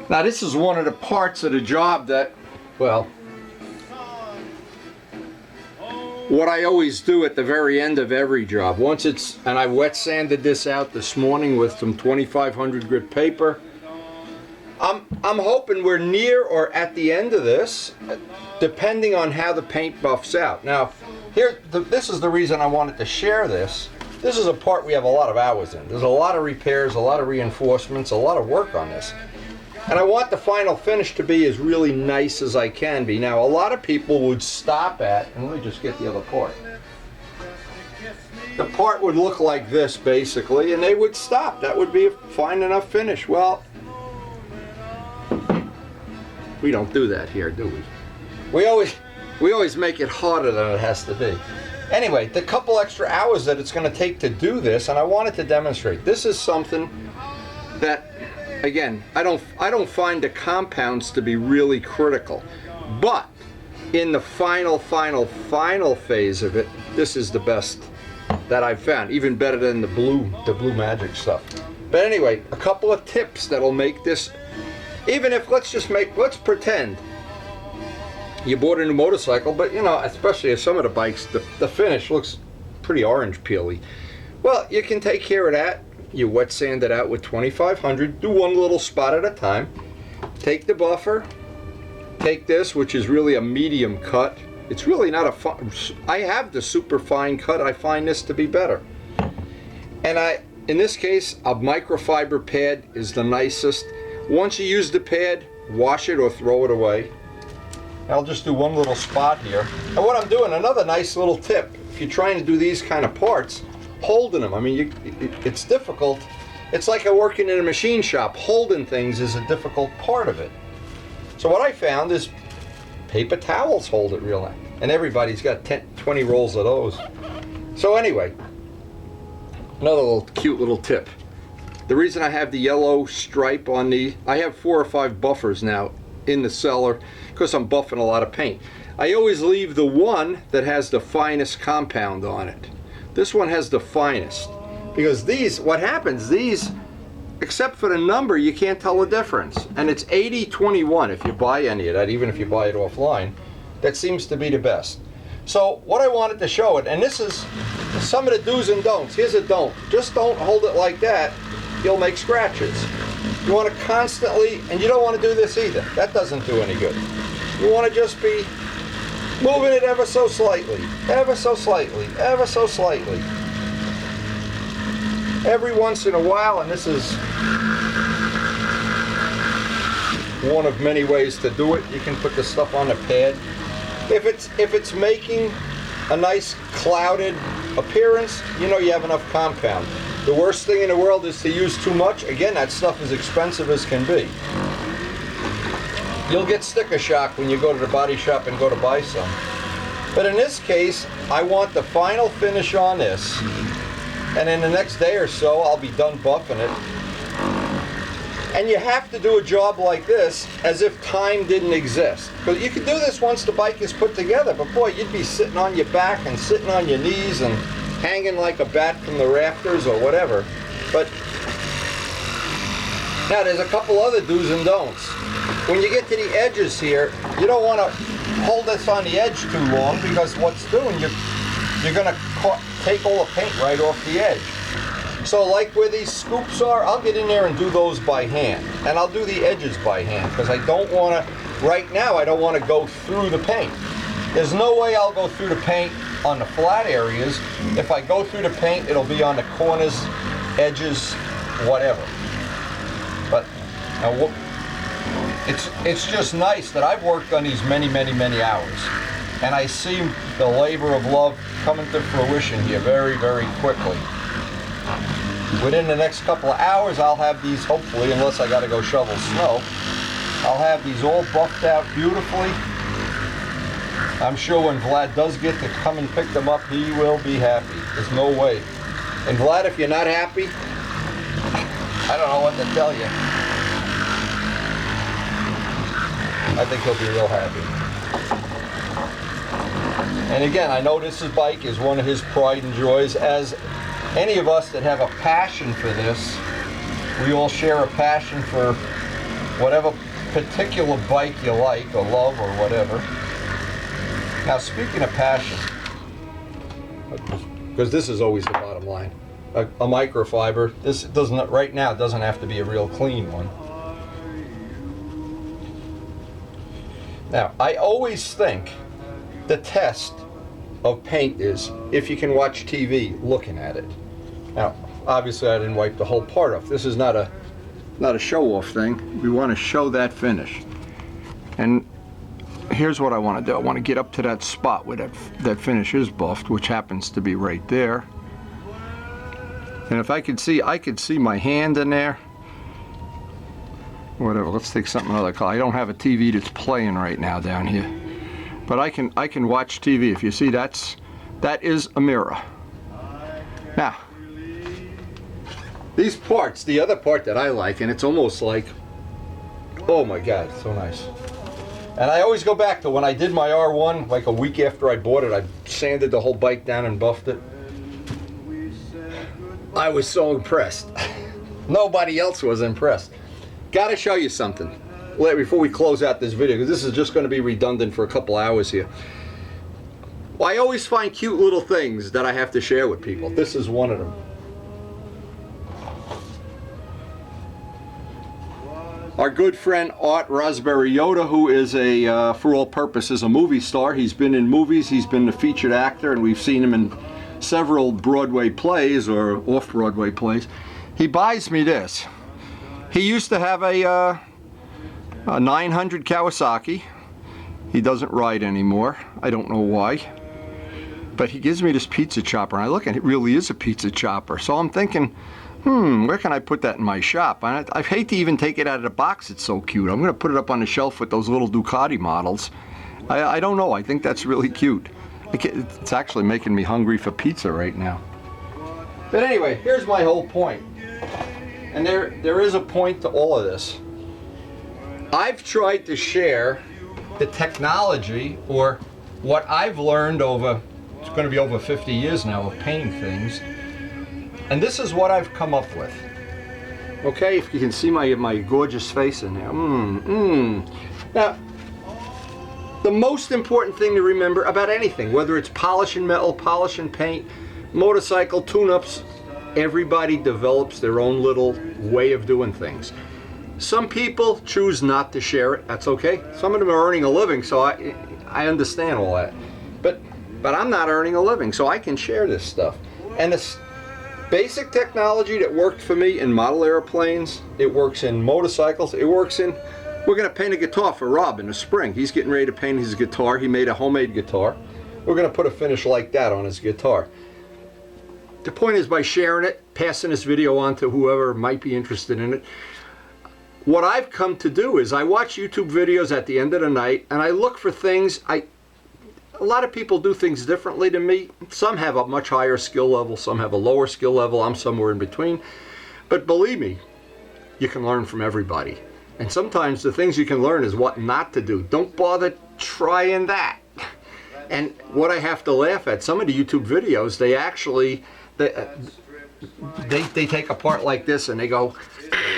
Now this is one of the parts of the job that, well, what I always do at the very end of every job. Once it's, and I wet sanded this out this morning with some 2500 grit paper. I'm hoping we're near or at the end of this, depending on how the paint buffs out. Now, this is the reason I wanted to share this. This is a part we have a lot of hours in. There's a lot of repairs, a lot of reinforcements, a lot of work on this. And I want the final finish to be as really nice as I can be. Now, a lot of people would stop at, and let me just get the other part. The part would look like this, basically, and they would stop. That would be a fine enough finish. Well, we don't do that here, do we? We always make it harder than it has to be. Anyway, the couple extra hours that it's going to take to do this, and I wanted to demonstrate. This is something that, again, I don't find the compounds to be really critical, but in the final phase of it, this is the best that I've found, even better than the blue magic stuff. But anyway, a couple of tips that'll make this, even if, let's pretend you bought a new motorcycle, but you know, especially if some of the bikes, the finish looks pretty orange peely. Well, you can take care of that. You wet sand it out with 2500, do one little spot at a time. Take the buffer, take this, which is really a medium cut. It's really not a fine, I have the super fine cut, I find this to be better. And in this case, a microfiber pad is the nicest. Once you use the pad, wash it or throw it away. I'll just do one little spot here. And what I'm doing, another nice little tip, if you're trying to do these kind of parts, holding them. I mean, it's difficult. It's like working in a machine shop. Holding things is a difficult part of it. So what I found is paper towels hold it real nice. And everybody's got 20 rolls of those. So anyway, another little cute little tip. The reason I have the yellow stripe on I have 4 or 5 buffers now in the cellar because I'm buffing a lot of paint. I always leave the one that has the finest compound on it. This one has the finest, because these, what happens, these, except for the number, you can't tell the difference. And it's 80-21 if you buy any of that, even if you buy it offline. That seems to be the best. So what I wanted to show it, and this is some of the do's and don'ts. Here's a don't. Just don't hold it like that. You'll make scratches. You want to constantly, and you don't want to do this either. That doesn't do any good. You want to just be moving it ever so slightly, ever so slightly, ever so slightly. Every once in a while, and this is one of many ways to do it. You can put the stuff on the pad. If it's making a nice clouded appearance, you know you have enough compound. The worst thing in the world is to use too much. Again, that stuff is expensive as can be. You'll get sticker shock when you go to the body shop and go to buy some. But in this case, I want the final finish on this. And in the next day or so, I'll be done buffing it. And you have to do a job like this as if time didn't exist. Because you can do this once the bike is put together, but boy, you'd be sitting on your back and sitting on your knees and hanging like a bat from the rafters or whatever. But now there's a couple other do's and don'ts. When you get to the edges here, you don't want to hold this on the edge too long, because what's doing, you're going to take all the paint right off the edge. So like where these scoops are, I'll get in there and do those by hand. And I'll do the edges by hand, because I don't want to, right now I don't want to go through the paint. There's no way I'll go through the paint on the flat areas. If I go through the paint, it'll be on the corners, edges, whatever. But now, it's just nice that I've worked on these many hours. And I see the labor of love coming to fruition here very, very quickly. Within the next couple of hours, I'll have these, hopefully, unless I got to go shovel snow, I'll have these all buffed out beautifully. I'm sure when Vlad does get to come and pick them up, he will be happy. There's no way. And Vlad, if you're not happy, I don't know what to tell you. I think he'll be real happy. And again, I know this bike is one of his pride and joys. As any of us that have a passion for this, we all share a passion for whatever particular bike you like or love or whatever. Now, speaking of passion, because this is always the bottom line, a microfiber, this doesn't, right now, doesn't have to be a real clean one. Now, I always think the test of paint is if you can watch TV looking at it. Now, obviously I didn't wipe the whole part off. This is not a show-off thing. We want to show that finish. And here's what I want to do. I want to get up to that spot where that finish is buffed, which happens to be right there. And if I could see my hand in there. Whatever, let's take something other color. I don't have a TV that's playing right now down here. But I can watch TV. If you see, that is a mirror. Now, these parts, the other part that I like, and it's almost like, oh my God, so nice. And I always go back to when I did my R1, like a week after I bought it, I sanded the whole bike down and buffed it. I was so impressed. Nobody else was impressed. Gotta show you something before we close out this video, because this is just going to be redundant for a couple hours here. Well, I always find cute little things that I have to share with people. This is one of them. Our good friend Art Raspberry Yoda, who is for all purposes, a movie star. He's been in movies, he's been a featured actor, and we've seen him in several Broadway plays or off-Broadway plays. He buys me this. He used to have a 900 Kawasaki. He doesn't ride anymore. I don't know why. But he gives me this pizza chopper, and I look at it, it really is a pizza chopper. So I'm thinking, where can I put that in my shop? And I hate to even take it out of the box, it's so cute. I'm going to put it up on the shelf with those little Ducati models. I don't know, I think that's really cute. It's actually making me hungry for pizza right now. But anyway, here's my whole point. And there is a point to all of this. I've tried to share the technology, or what I've learned over, it's going to be over 50 years now of painting things. And this is what I've come up with. Okay, if you can see my gorgeous face in there. Now, the most important thing to remember about anything, whether it's polishing metal, polishing paint, motorcycle tune-ups, everybody develops their own little way of doing things. Some people choose not to share it. That's okay. Some of them are earning a living, so I understand all that. But I'm not earning a living, so I can share this stuff. And this basic technology that worked for me in model airplanes, it works in motorcycles, it works in... We're going to paint a guitar for Rob in the spring. He's getting ready to paint his guitar. He made a homemade guitar. We're going to put a finish like that on his guitar. The point is, by sharing it, passing this video on to whoever might be interested in it, what I've come to do is I watch YouTube videos at the end of the night, and I look for things. A lot of people do things differently than me. Some have a much higher skill level, some have a lower skill level, I'm somewhere in between. But believe me, you can learn from everybody. And sometimes the things you can learn is what not to do. Don't bother trying that. And what I have to laugh at, some of the YouTube videos, they actually, they take a part like this and they go,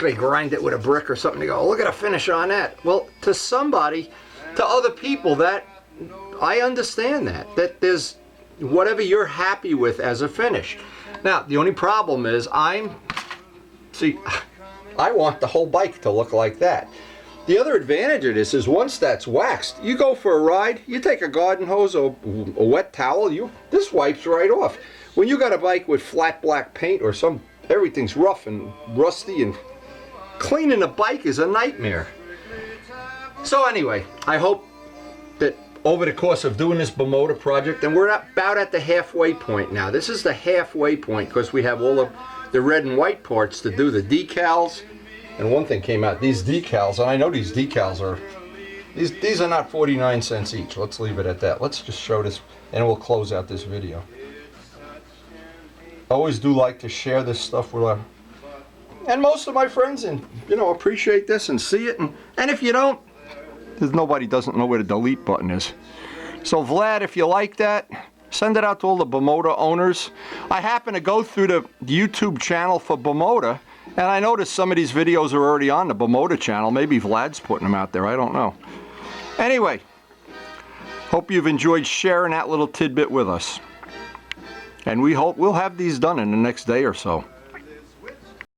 they grind it with a brick or something. They go, look at a finish on that. Well, to somebody, to other people, that I understand that there's whatever you're happy with as a finish. Now, the only problem is I want the whole bike to look like that. The other advantage of this is once that's waxed, you go for a ride, you take a garden hose or a wet towel, this wipes right off. When you got a bike with flat black paint or everything's rough and rusty, and cleaning a bike is a nightmare. So anyway, I hope that over the course of doing this BIMOTA project, and we're about at the halfway point now. This is the halfway point because we have all of the red and white parts to do the decals. And one thing came out, these decals, and I know these decals are, these are not 49 cents each. Let's leave it at that. Let's just show this and we'll close out this video. I always do like to share this stuff with and most of my friends, and appreciate this and see it. And if you don't, nobody doesn't know where the delete button is. So Vlad, if you like that, send it out to all the BIMOTA owners. I happen to go through the YouTube channel for BIMOTA, And I noticed some of these videos are already on the BIMOTA channel. Maybe Vlad's putting them out there, I don't know. Anyway, hope you've enjoyed sharing that little tidbit with us. And we hope we'll have these done in the next day or so.